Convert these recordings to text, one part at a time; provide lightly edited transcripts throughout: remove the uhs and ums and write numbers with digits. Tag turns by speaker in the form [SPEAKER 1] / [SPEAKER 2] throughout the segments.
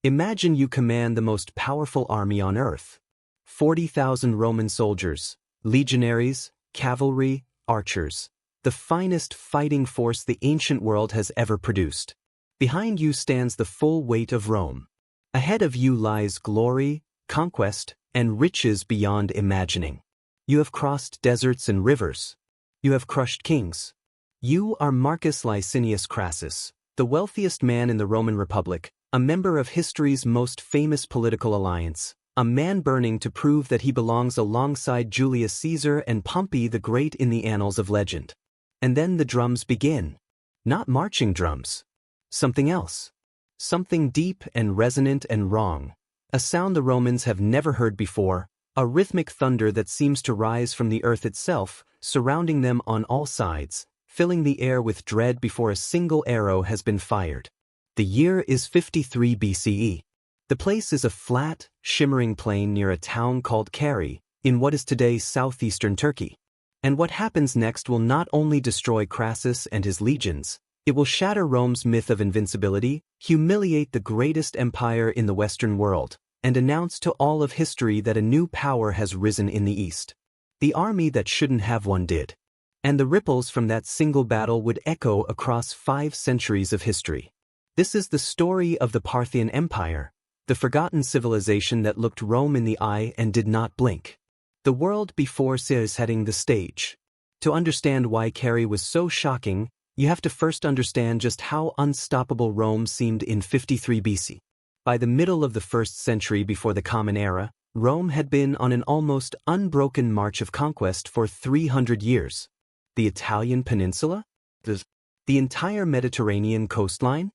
[SPEAKER 1] Imagine you command the most powerful army on earth. 40,000 Roman soldiers, legionaries, cavalry, archers, the finest fighting force the ancient world has ever produced. Behind you stands the full weight of Rome. Ahead of you lies glory, conquest, and riches beyond imagining. You have crossed deserts and rivers. You have crushed kings. You are Marcus Licinius Crassus, the wealthiest man in the Roman Republic, a member of history's most famous political alliance, a man burning to prove that he belongs alongside Julius Caesar and Pompey the Great in the annals of legend. And then the drums begin. Not marching drums. Something else. Something deep and resonant and wrong. A sound the Romans have never heard before, a rhythmic thunder that seems to rise from the earth itself, surrounding them on all sides, filling the air with dread before a single arrow has been fired. The year is 53 BCE. The place is a flat, shimmering plain near a town called Carrhae, in what is today southeastern Turkey. And what happens next will not only destroy Crassus and his legions, it will shatter Rome's myth of invincibility, humiliate the greatest empire in the Western world, and announce to all of history that a new power has risen in the East. The army that shouldn't have one did. And the ripples from that single battle would echo across 5 centuries of history. This is the story of the Parthian Empire, the forgotten civilization that looked Rome in the eye and did not blink. The world before Caesar setting the stage. To understand why Carrhae was so shocking, you have to first understand just how unstoppable Rome seemed in 53 BC. By the middle of the 1st century before the Common Era, Rome had been on an almost unbroken march of conquest for 300 years. The Italian peninsula? The entire Mediterranean coastline?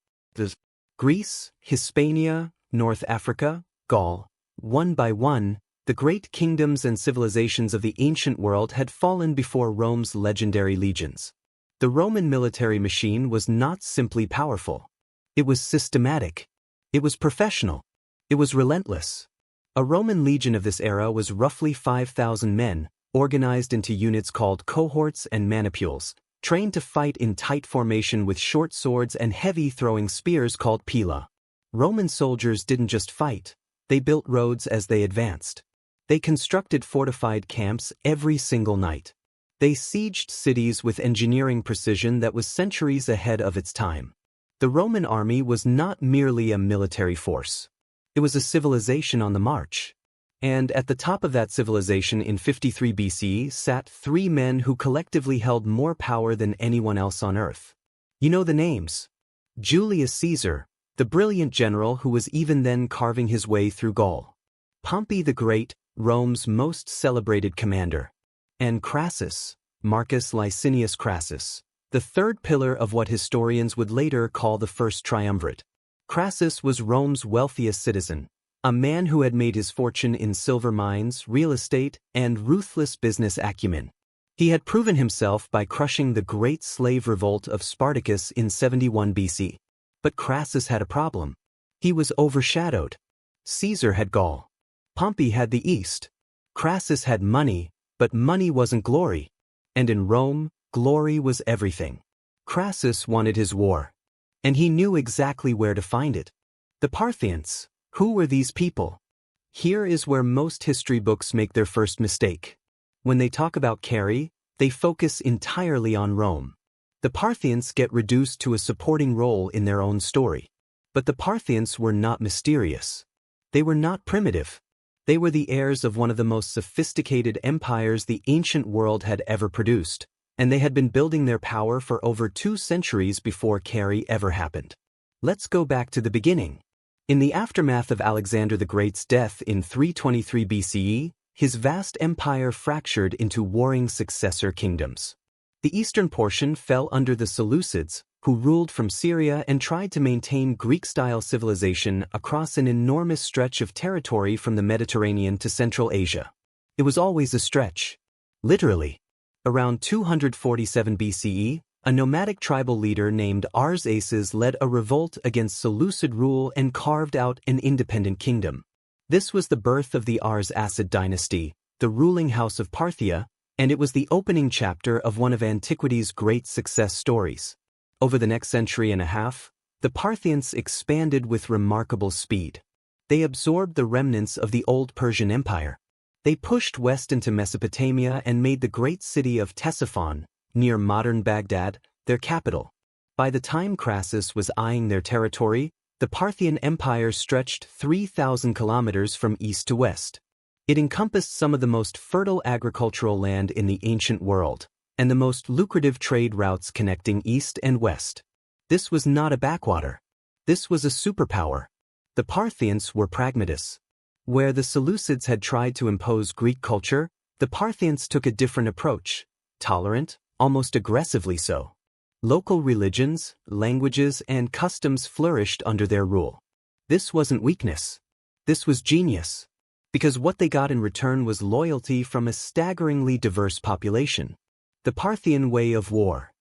[SPEAKER 1] Greece, Hispania, North Africa, Gaul. One by one, the great kingdoms and civilizations of the ancient world had fallen before Rome's legendary legions. The Roman military machine was not simply powerful. It was systematic. It was professional. It was relentless. A Roman legion of this era was roughly 5,000 men, organized into units called cohorts and manipules, trained to fight in tight formation with short swords and heavy-throwing spears called pila. Roman soldiers didn't just fight, they built roads as they advanced. They constructed fortified camps every single night. They sieged cities with engineering precision that was centuries ahead of its time. The Roman army was not merely a military force. It was a civilization on the march. And at the top of that civilization in 53 BC sat 3 men who collectively held more power than anyone else on earth. You know the names. Julius Caesar, the brilliant general who was even then carving his way through Gaul. Pompey the Great, Rome's most celebrated commander. And Crassus, Marcus Licinius Crassus, the third pillar of what historians would later call the First Triumvirate. Crassus was Rome's wealthiest citizen, a man who had made his fortune in silver mines, real estate, and ruthless business acumen. He had proven himself by crushing the great slave revolt of Spartacus in 71 BC. But Crassus had a problem. He was overshadowed. Caesar had Gaul. Pompey had the East. Crassus had money, but money wasn't glory. And in Rome, glory was everything. Crassus wanted his war. And he knew exactly where to find it. The Parthians. Who were these people? Here is where most history books make their first mistake. When they talk about Carrhae, they focus entirely on Rome. The Parthians get reduced to a supporting role in their own story. But the Parthians were not mysterious. They were not primitive. They were the heirs of one of the most sophisticated empires the ancient world had ever produced, and they had been building their power for over 2 centuries before Carrhae ever happened. Let's go back to the beginning. In the aftermath of Alexander the Great's death in 323 BCE, his vast empire fractured into warring successor kingdoms. The eastern portion fell under the Seleucids, who ruled from Syria and tried to maintain Greek-style civilization across an enormous stretch of territory from the Mediterranean to Central Asia. It was always a stretch. Literally. Around 247 BCE, a nomadic tribal leader named Arsaces led a revolt against Seleucid rule and carved out an independent kingdom. This was the birth of the Arsacid dynasty, the ruling house of Parthia, and it was the opening chapter of one of Antiquity's great success stories. Over the next century and a half, The Parthians expanded with remarkable speed. They absorbed the remnants of the old Persian Empire. They pushed west into Mesopotamia and made the great city of Ctesiphon, near modern Baghdad, their capital. By the time Crassus was eyeing their territory, the Parthian Empire stretched 3,000 kilometers from east to west. It encompassed some of the most fertile agricultural land in the ancient world, and the most lucrative trade routes connecting east and west. This was not a backwater. This was a superpower. The Parthians were pragmatists. Where the Seleucids had tried to impose Greek culture, the Parthians took a different approach, tolerant, almost aggressively so. Local religions, languages, and customs flourished under their rule. This wasn't weakness. This was genius. Because what they got in return was loyalty from a staggeringly diverse population. The Parthian way of war.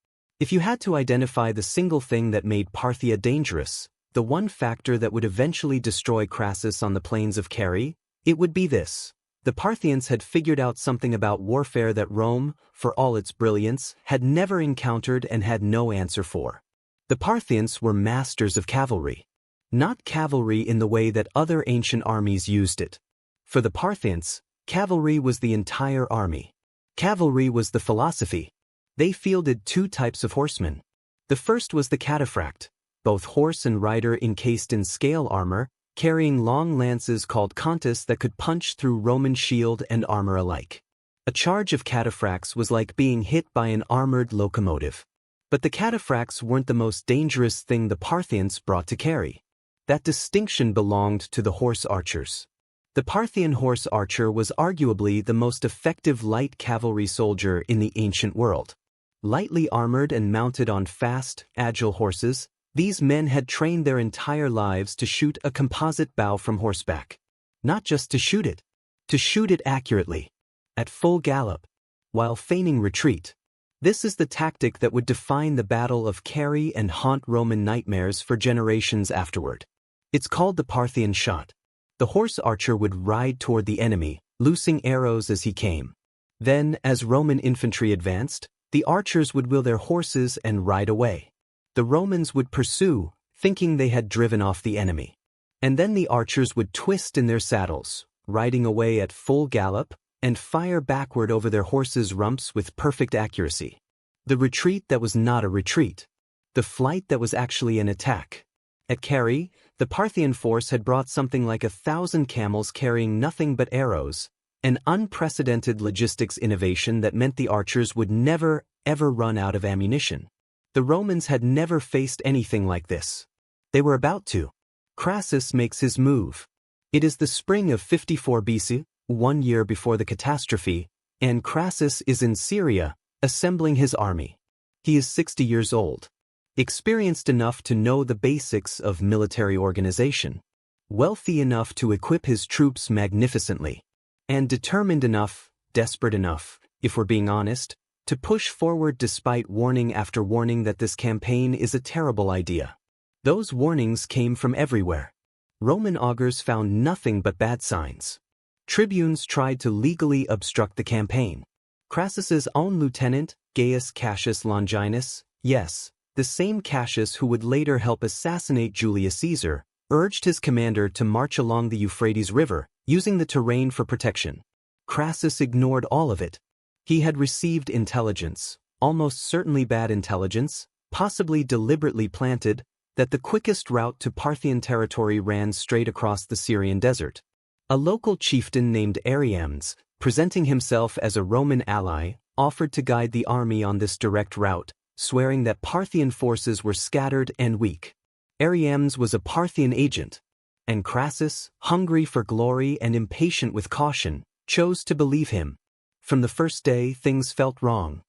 [SPEAKER 1] If you had to identify the single thing that made Parthia dangerous, the one factor that would eventually destroy Crassus on the plains of Carrhae, it would be this. The Parthians had figured out something about warfare that Rome, for all its brilliance, had never encountered and had no answer for. The Parthians were masters of cavalry. Not cavalry in the way that other ancient armies used it. For the Parthians, cavalry was the entire army. Cavalry was the philosophy. They fielded two types of horsemen. The first was the cataphract, both horse and rider encased in scale armor, carrying long lances called contus that could punch through Roman shield and armor alike. A charge of cataphracts was like being hit by an armored locomotive. But the cataphracts weren't the most dangerous thing the Parthians brought to Carrhae. That distinction belonged to the horse archers. The Parthian horse archer was arguably the most effective light cavalry soldier in the ancient world. Lightly armored and mounted on fast, agile horses, these men had trained their entire lives to shoot a composite bow from horseback. Not just to shoot it accurately, at full gallop, while feigning retreat. This is the tactic that would define the Battle of Carrhae and haunt Roman nightmares for generations afterward. It's called the Parthian shot. The horse archer would ride toward the enemy, loosing arrows as he came. Then, as Roman infantry advanced, the archers would wheel their horses and ride away. The Romans would pursue, thinking they had driven off the enemy. And then the archers would twist in their saddles, riding away at full gallop, and fire backward over their horses' rumps with perfect accuracy. The retreat that was not a retreat. The flight that was actually an attack. At Carrhae, the Parthian force had brought something like 1,000 camels carrying nothing but arrows, an unprecedented logistics innovation that meant the archers would never, ever run out of ammunition. The Romans had never faced anything like this. They were about to. Crassus makes his move. It is the spring of 54 BC, 1 year before the catastrophe, and Crassus is in Syria, assembling his army. He is 60 years old, experienced enough to know the basics of military organization, wealthy enough to equip his troops magnificently, and determined enough, desperate enough, if we're being honest, to push forward despite warning after warning that this campaign is a terrible idea. Those warnings came from everywhere. Roman augurs found nothing but bad signs. Tribunes tried to legally obstruct the campaign. Crassus's own lieutenant, Gaius Cassius Longinus, yes, the same Cassius who would later help assassinate Julius Caesar, urged his commander to march along the Euphrates River, using the terrain for protection. Crassus ignored all of it. He had received intelligence, almost certainly bad intelligence, possibly deliberately planted, that the quickest route to Parthian territory ran straight across the Syrian desert. A local chieftain named Ariamnes, presenting himself as a Roman ally, offered to guide the army on this direct route, swearing that Parthian forces were scattered and weak. Ariamnes was a Parthian agent, and Crassus, hungry for glory and impatient with caution, chose to believe him. From the first day, things felt wrong.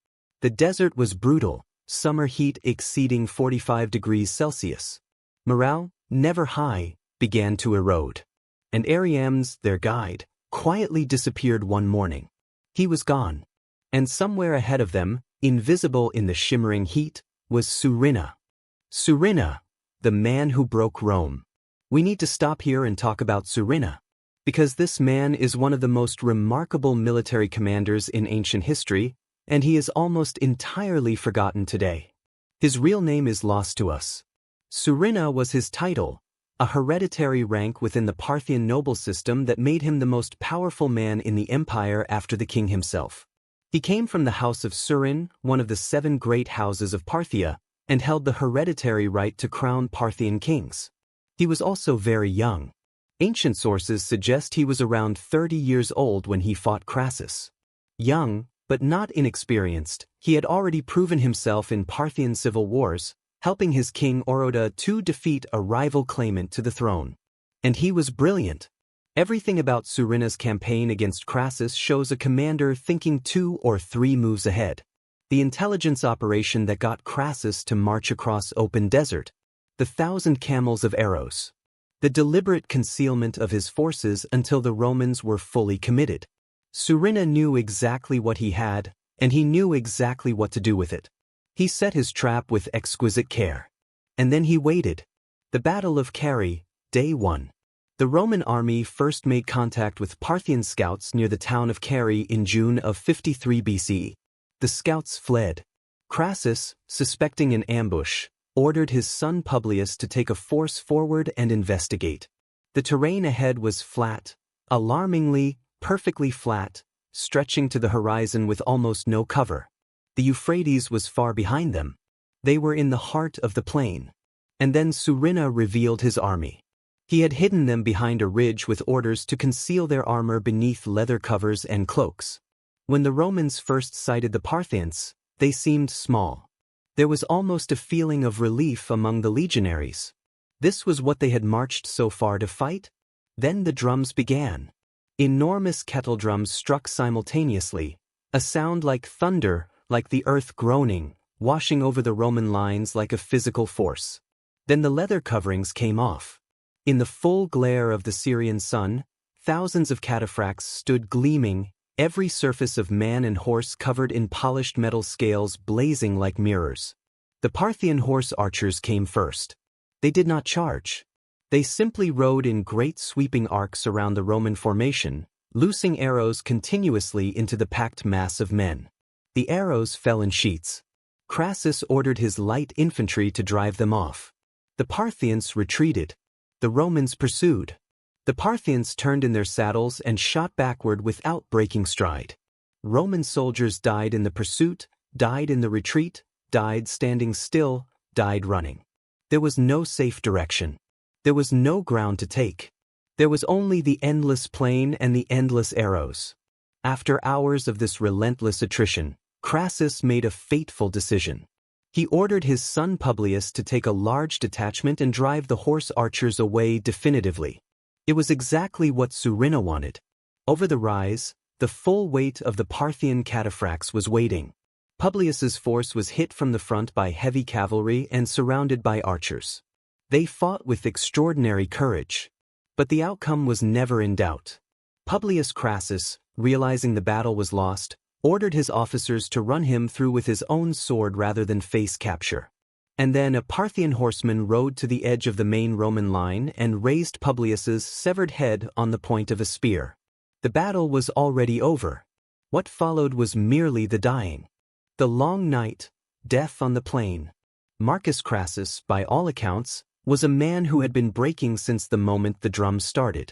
[SPEAKER 1] The desert was brutal, summer heat exceeding 45 degrees Celsius. Morale, never high, began to erode. And Ariamnes, their guide, quietly disappeared one morning. He was gone. And somewhere ahead of them, invisible in the shimmering heat, was Surena. Surena, the man who broke Rome. We need to stop here and talk about Surena, because this man is one of the most remarkable military commanders in ancient history, and he is almost entirely forgotten today. His real name is lost to us. Surena was his title, a hereditary rank within the Parthian noble system that made him the most powerful man in the empire after the king himself. He came from the house of Surena, one of the 7 great houses of Parthia, and held the hereditary right to crown Parthian kings. He was also very young. Ancient sources suggest he was around 30 years old when he fought Crassus. Young, but not inexperienced, he had already proven himself in Parthian civil wars, helping his king Oroda to defeat a rival claimant to the throne. And he was brilliant. Everything about Surena's campaign against Crassus shows a commander thinking 2 or 3 moves ahead. The intelligence operation that got Crassus to march across open desert, the 1,000 camels of arrows, the deliberate concealment of his forces until the Romans were fully committed. Surena knew exactly what he had, and he knew exactly what to do with it. He set his trap with exquisite care. And then he waited. The Battle of Carrhae, Day 1. The Roman army first made contact with Parthian scouts near the town of Carrhae in June of 53 BC. The scouts fled. Crassus, suspecting an ambush, ordered his son Publius to take a force forward and investigate. The terrain ahead was flat, alarmingly, perfectly flat, stretching to the horizon with almost no cover. The Euphrates was far behind them. They were in the heart of the plain. And then Surena revealed his army. He had hidden them behind a ridge with orders to conceal their armor beneath leather covers and cloaks. When the Romans first sighted the Parthians, they seemed small. There was almost a feeling of relief among the legionaries. This was what they had marched so far to fight? Then the drums began. Enormous kettle drums struck simultaneously, a sound like thunder, like the earth groaning, washing over the Roman lines like a physical force. Then the leather coverings came off. In the full glare of the Syrian sun, thousands of cataphracts stood gleaming, every surface of man and horse covered in polished metal scales blazing like mirrors. The Parthian horse archers came first. They did not charge. They simply rode in great sweeping arcs around the Roman formation, loosing arrows continuously into the packed mass of men. The arrows fell in sheets. Crassus ordered his light infantry to drive them off. The Parthians retreated. The Romans pursued. The Parthians turned in their saddles and shot backward without breaking stride. Roman soldiers died in the pursuit, died in the retreat, died standing still, died running. There was no safe direction. There was no ground to take. There was only the endless plain and the endless arrows. After hours of this relentless attrition, Crassus made a fateful decision. He ordered his son Publius to take a large detachment and drive the horse archers away definitively. It was exactly what Surena wanted. Over the rise, the full weight of the Parthian cataphracts was waiting. Publius's force was hit from the front by heavy cavalry and surrounded by archers. They fought with extraordinary courage. But the outcome was never in doubt. Publius Crassus, realizing the battle was lost, ordered his officers to run him through with his own sword rather than face capture. And then a Parthian horseman rode to the edge of the main Roman line and raised Publius's severed head on the point of a spear. The battle was already over. What followed was merely the dying. The long night, death on the plain. Marcus Crassus, by all accounts, was a man who had been breaking since the moment the drums started.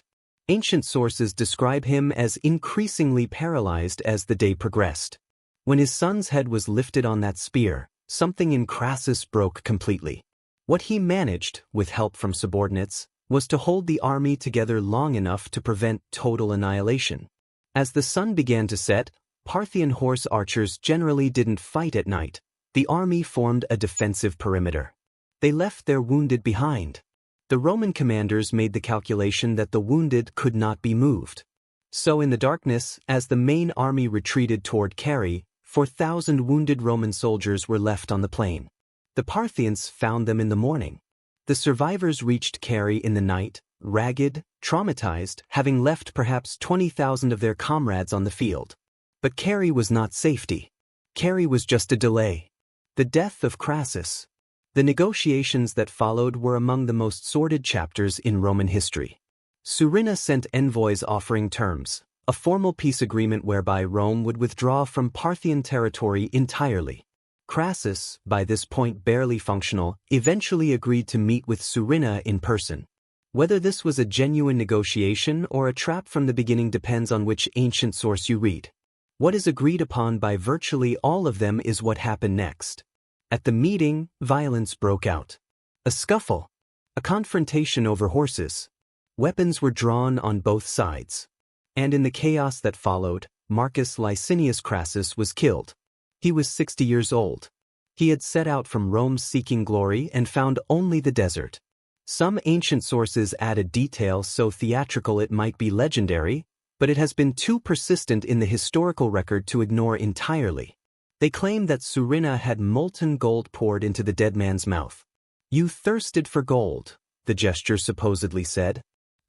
[SPEAKER 1] Ancient sources describe him as increasingly paralyzed as the day progressed. When his son's head was lifted on that spear, something in Crassus broke completely. What he managed, with help from subordinates, was to hold the army together long enough to prevent total annihilation. As the sun began to set, Parthian horse archers generally didn't fight at night. The army formed a defensive perimeter. They left their wounded behind. The Roman commanders made the calculation that the wounded could not be moved. So in the darkness, as the main army retreated toward Carrhae, 4,000 wounded Roman soldiers were left on the plain. The Parthians found them in the morning. The survivors reached Carrhae in the night, ragged, traumatized, having left perhaps 20,000 of their comrades on the field. But Carrhae was not safety. Carrhae was just a delay. The death of Crassus. The negotiations that followed were among the most sordid chapters in Roman history. Surena sent envoys offering terms, a formal peace agreement whereby Rome would withdraw from Parthian territory entirely. Crassus, by this point barely functional, eventually agreed to meet with Surena in person. Whether this was a genuine negotiation or a trap from the beginning depends on which ancient source you read. What is agreed upon by virtually all of them is what happened next. At the meeting, violence broke out. A scuffle. A confrontation over horses. Weapons were drawn on both sides. And in the chaos that followed, Marcus Licinius Crassus was killed. He was 60 years old. He had set out from Rome seeking glory and found only the desert. Some ancient sources added details so theatrical it might be legendary, but it has been too persistent in the historical record to ignore entirely. They claim that Surena had molten gold poured into the dead man's mouth. "You thirsted for gold," the gesture supposedly said.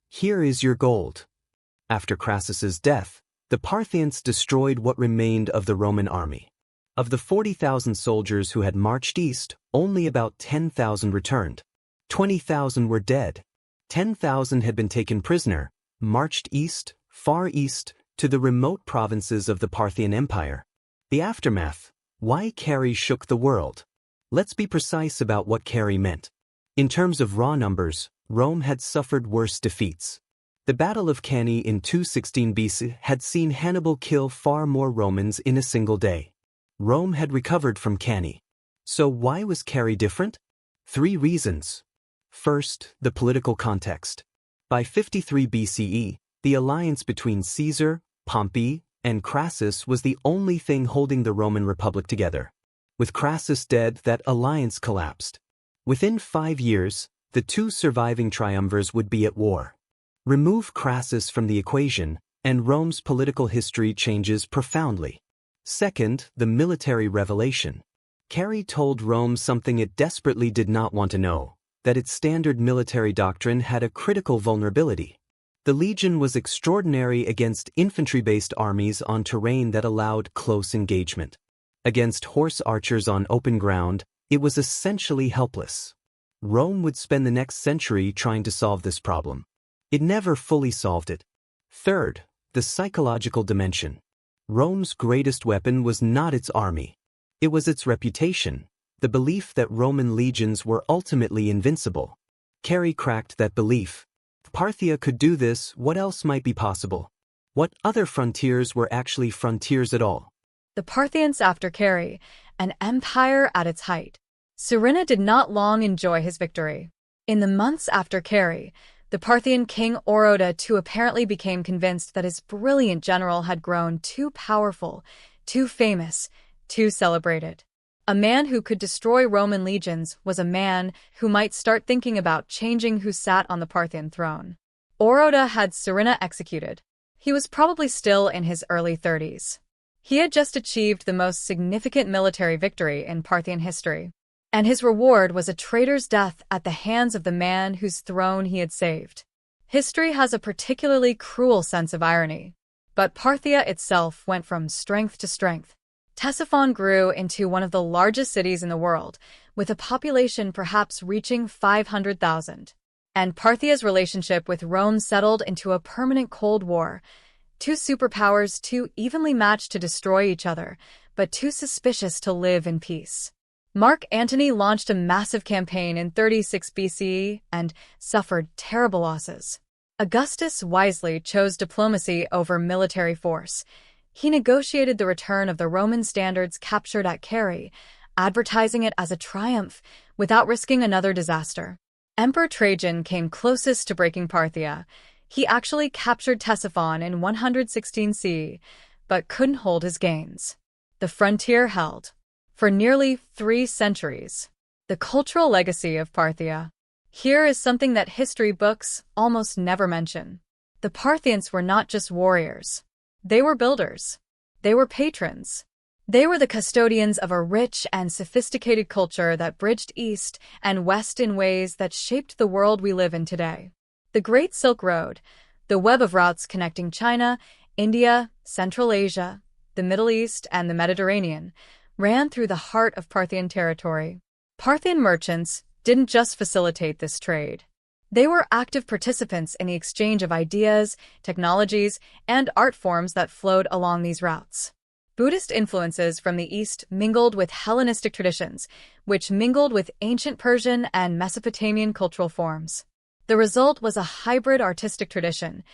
[SPEAKER 1] "Here is your gold." After Crassus's death, the Parthians destroyed what remained of the Roman army. Of the 40,000 soldiers who had marched east, only about 10,000 returned. 20,000 were dead. 10,000 had been taken prisoner, marched east, far east, to the remote provinces of the Parthian Empire. The aftermath: why Carrhae shook the world. Let's be precise about what Carrhae meant. In terms of raw numbers, Rome had suffered worse defeats. The Battle of Carrhae in 216 BC had seen Hannibal kill far more Romans in a single day. Rome had recovered from Carrhae. So why was Carrhae different? 3 reasons. First, the political context. By 53 BCE, the alliance between Caesar, Pompey, and Crassus was the only thing holding the Roman Republic together. With Crassus dead, that alliance collapsed. Within 5 years, the 2 surviving triumvirs would be at war. Remove Crassus from the equation, and Rome's political history changes profoundly. Second, the military revelation. Carrhae told Rome something it desperately did not want to know, that its standard military doctrine had a critical vulnerability. The legion was extraordinary against infantry-based armies on terrain that allowed close engagement. Against horse archers on open ground, it was essentially helpless. Rome would spend the next century trying to solve this problem. It never fully solved it. Third, the psychological dimension. Rome's greatest weapon was not its army. It was its reputation, the belief that Roman legions were ultimately invincible. Carrhae cracked that belief. If Parthia could do this, what else might be possible? What other frontiers were actually frontiers at all?
[SPEAKER 2] The Parthians after Carrhae, an empire at its height. Surena did not long enjoy his victory. In the months after Carrhae, the Parthian king Oroda II apparently became convinced that his brilliant general had grown too powerful, too famous, too celebrated. A man who could destroy Roman legions was a man who might start thinking about changing who sat on the Parthian throne. Oroda had Surena executed. He was probably still in his early 30s. He had just achieved the most significant military victory in Parthian history. And his reward was a traitor's death at the hands of the man whose throne he had saved. History has a particularly cruel sense of irony. But Parthia itself went from strength to strength. Ctesiphon grew into one of the largest cities in the world, with a population perhaps reaching 500,000. And Parthia's relationship with Rome settled into a permanent Cold War. 2 superpowers too evenly matched to destroy each other, but too suspicious to live in peace. Mark Antony launched a massive campaign in 36 BCE and suffered terrible losses. Augustus wisely chose diplomacy over military force. He negotiated the return of the Roman standards captured at Carrhae, advertising it as a triumph without risking another disaster. Emperor Trajan came closest to breaking Parthia. He actually captured Ctesiphon in 116 CE, but couldn't hold his gains. The frontier held for nearly 3 centuries. The cultural legacy of Parthia. Here is something that history books almost never mention. The Parthians were not just warriors. They were builders. They were patrons. They were the custodians of a rich and sophisticated culture that bridged east and west in ways that shaped the world we live in today. The Great Silk Road, the web of routes connecting China, India, Central Asia, the Middle East, and the Mediterranean, ran through the heart of Parthian territory. Parthian merchants didn't just facilitate this trade. They were active participants in the exchange of ideas, technologies, and art forms that flowed along these routes. Buddhist influences from the East mingled with Hellenistic traditions, which mingled with ancient Persian and Mesopotamian cultural forms. The result was a hybrid artistic tradition,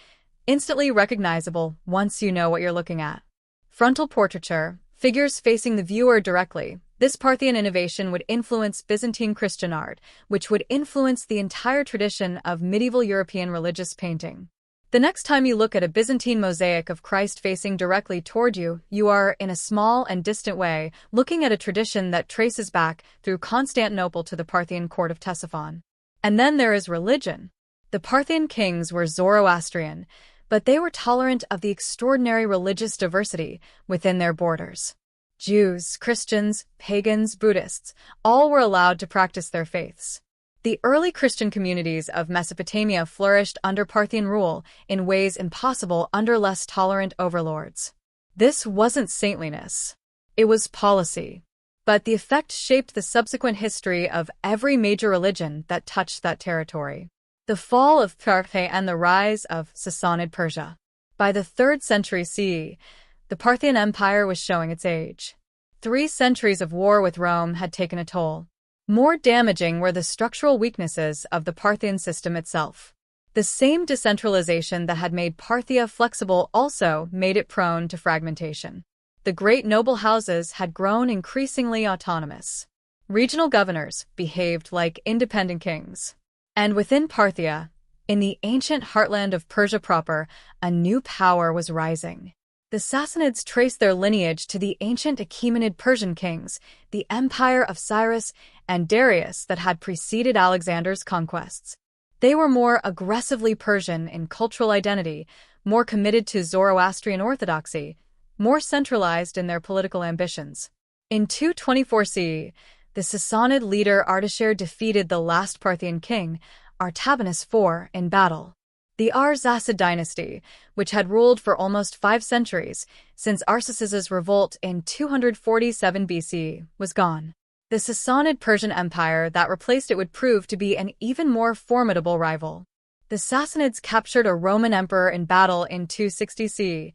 [SPEAKER 2] instantly recognizable once you know what you're looking at. Frontal portraiture, figures facing the viewer directly. This Parthian innovation would influence Byzantine Christian art, which would influence the entire tradition of medieval European religious painting. The next time you look at a Byzantine mosaic of Christ facing directly toward you, you are, in a small and distant way, looking at a tradition that traces back through Constantinople to the Parthian court of Ctesiphon. And then there is religion. The Parthian kings were Zoroastrian, but they were tolerant of the extraordinary religious diversity within their borders. Jews, Christians, pagans, Buddhists, all were allowed to practice their faiths. The early Christian communities of Mesopotamia flourished under Parthian rule in ways impossible under less tolerant overlords. This wasn't saintliness. It was policy. But the effect shaped the subsequent history of every major religion that touched that territory. The fall of Carrhae and the rise of Sassanid Persia. By the 3rd century CE, the Parthian Empire was showing its age. 3 centuries of war with Rome had taken a toll. More damaging were the structural weaknesses of the Parthian system itself. The same decentralization that had made Parthia flexible also made it prone to fragmentation. The great noble houses had grown increasingly autonomous. Regional governors behaved like independent kings. And within Parthia, in the ancient heartland of Persia proper, a new power was rising. The Sassanids traced their lineage to the ancient Achaemenid Persian kings, the empire of Cyrus and Darius that had preceded Alexander's conquests. They were more aggressively Persian in cultural identity, more committed to Zoroastrian orthodoxy, more centralized in their political ambitions. In 224 CE, the Sassanid leader Artaxerxes defeated the last Parthian king, Artabanus IV, in battle. The Arsacid dynasty, which had ruled for almost 5 centuries since Arsaces' revolt in 247 BC, was gone. The Sassanid Persian Empire that replaced it would prove to be an even more formidable rival. The Sassanids captured a Roman emperor in battle in 260 CE,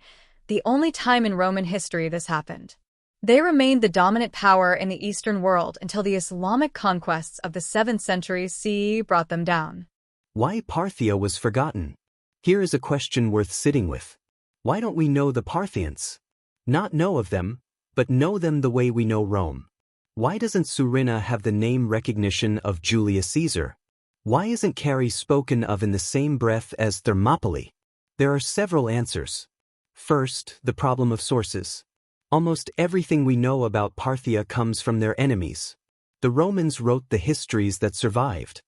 [SPEAKER 2] the only time in Roman history this happened. They remained the dominant power in the Eastern world until the Islamic conquests of the 7th century CE brought them down.
[SPEAKER 1] Why Parthia was forgotten? Here is a question worth sitting with. Why don't we know the Parthians? Not know of them, but know them the way we know Rome. Why doesn't Surena have the name recognition of Julius Caesar? Why isn't Carrhae spoken of in the same breath as Thermopylae? There are several answers. First, the problem of sources. Almost everything we know about Parthia comes from their enemies. The Romans wrote the histories that survived.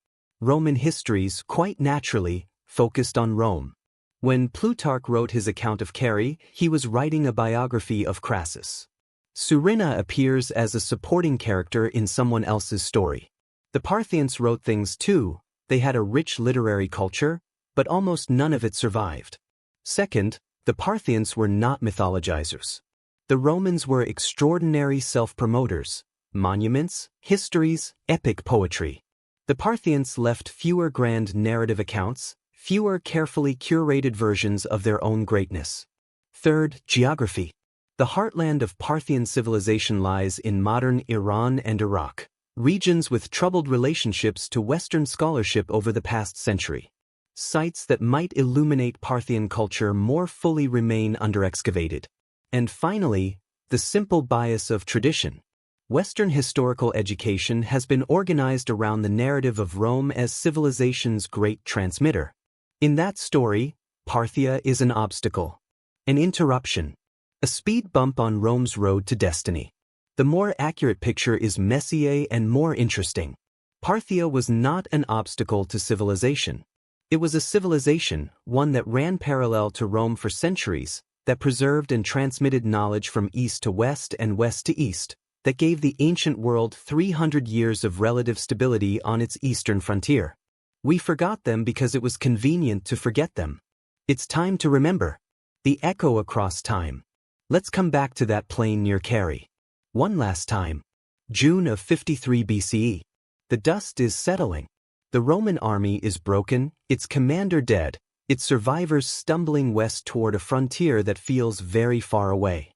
[SPEAKER 1] Roman histories, quite naturally, focused on Rome. When Plutarch wrote his account of Carrhae, he was writing a biography of Crassus. Surena appears as a supporting character in someone else's story. The Parthians wrote things too. They had a rich literary culture, but almost none of it survived. Second, the Parthians were not mythologizers. The Romans were extraordinary self-promoters, monuments, histories, epic poetry. The Parthians left fewer grand narrative accounts, fewer carefully curated versions of their own greatness. Third, geography. The heartland of Parthian civilization lies in modern Iran and Iraq, regions with troubled relationships to Western scholarship over the past century. Sites that might illuminate Parthian culture more fully remain under-excavated. And finally, the simple bias of tradition. Western historical education has been organized around the narrative of Rome as civilization's great transmitter. In that story, Parthia is an obstacle, an interruption, a speed bump on Rome's road to destiny. The more accurate picture is messier and more interesting. Parthia was not an obstacle to civilization. It was a civilization, one that ran parallel to Rome for centuries, that preserved and transmitted knowledge from east to west and west to east, that gave the ancient world 300 years of relative stability on its eastern frontier. We forgot them because it was convenient to forget them. It's time to remember. The echo across time. Let's come back to that plain near Carrhae. One last time. June of 53 BCE. The dust is settling. The Roman army is broken, its commander dead, its survivors stumbling west toward a frontier that feels very far away.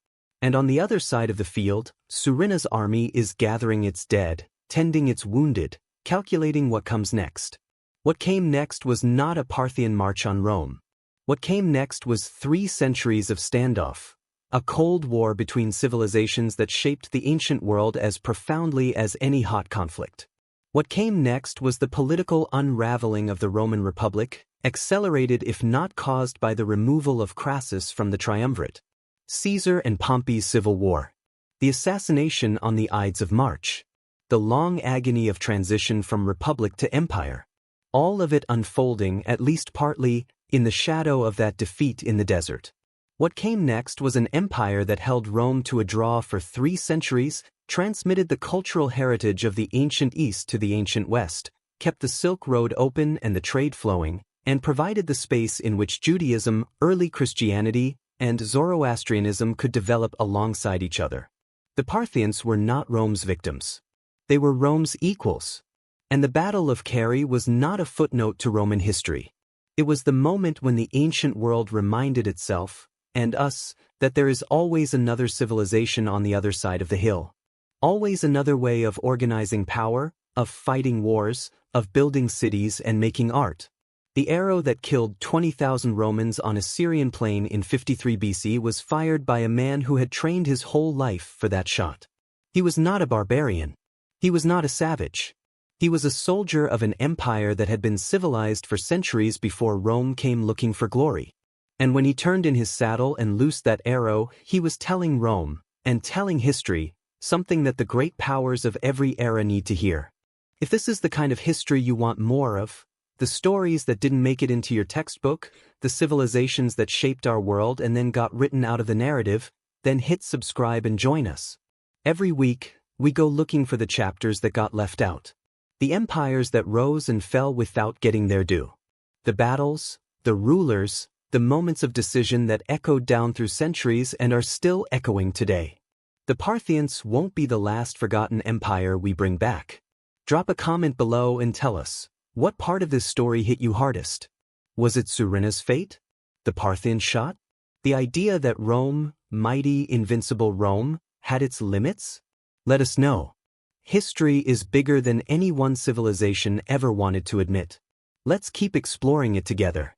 [SPEAKER 1] And on the other side of the field, Surena's army is gathering its dead, tending its wounded, calculating what comes next. What came next was not a Parthian march on Rome. What came next was 3 centuries of standoff, a cold war between civilizations that shaped the ancient world as profoundly as any hot conflict. What came next was the political unraveling of the Roman Republic, accelerated if not caused by the removal of Crassus from the triumvirate. Caesar and Pompey's civil war. The assassination on the Ides of March. The long agony of transition from republic to empire. All of it unfolding, at least partly, in the shadow of that defeat in the desert. What came next was an empire that held Rome to a draw for 3 centuries, transmitted the cultural heritage of the ancient East to the ancient West, kept the Silk Road open and the trade flowing, and provided the space in which Judaism, early Christianity, and Zoroastrianism could develop alongside each other. The Parthians were not Rome's victims. They were Rome's equals. And the Battle of Carrhae was not a footnote to Roman history. It was the moment when the ancient world reminded itself, and us, that there is always another civilization on the other side of the hill. Always another way of organizing power, of fighting wars, of building cities and making art. The arrow that killed 20,000 Romans on a Syrian plain in 53 BC was fired by a man who had trained his whole life for that shot. He was not a barbarian. He was not a savage. He was a soldier of an empire that had been civilized for centuries before Rome came looking for glory. And when he turned in his saddle and loosed that arrow, he was telling Rome, and telling history, something that the great powers of every era need to hear. If this is the kind of history you want more of, the stories that didn't make it into your textbook, the civilizations that shaped our world and then got written out of the narrative, then hit subscribe and join us. Every week, we go looking for the chapters that got left out. The empires that rose and fell without getting their due. The battles, the rulers, the moments of decision that echoed down through centuries and are still echoing today. The Parthians won't be the last forgotten empire we bring back. Drop a comment below and tell us, what part of this story hit you hardest? Was it Surena's fate? The Parthian shot? The idea that Rome, mighty, invincible Rome, had its limits? Let us know. History is bigger than any one civilization ever wanted to admit. Let's keep exploring it together.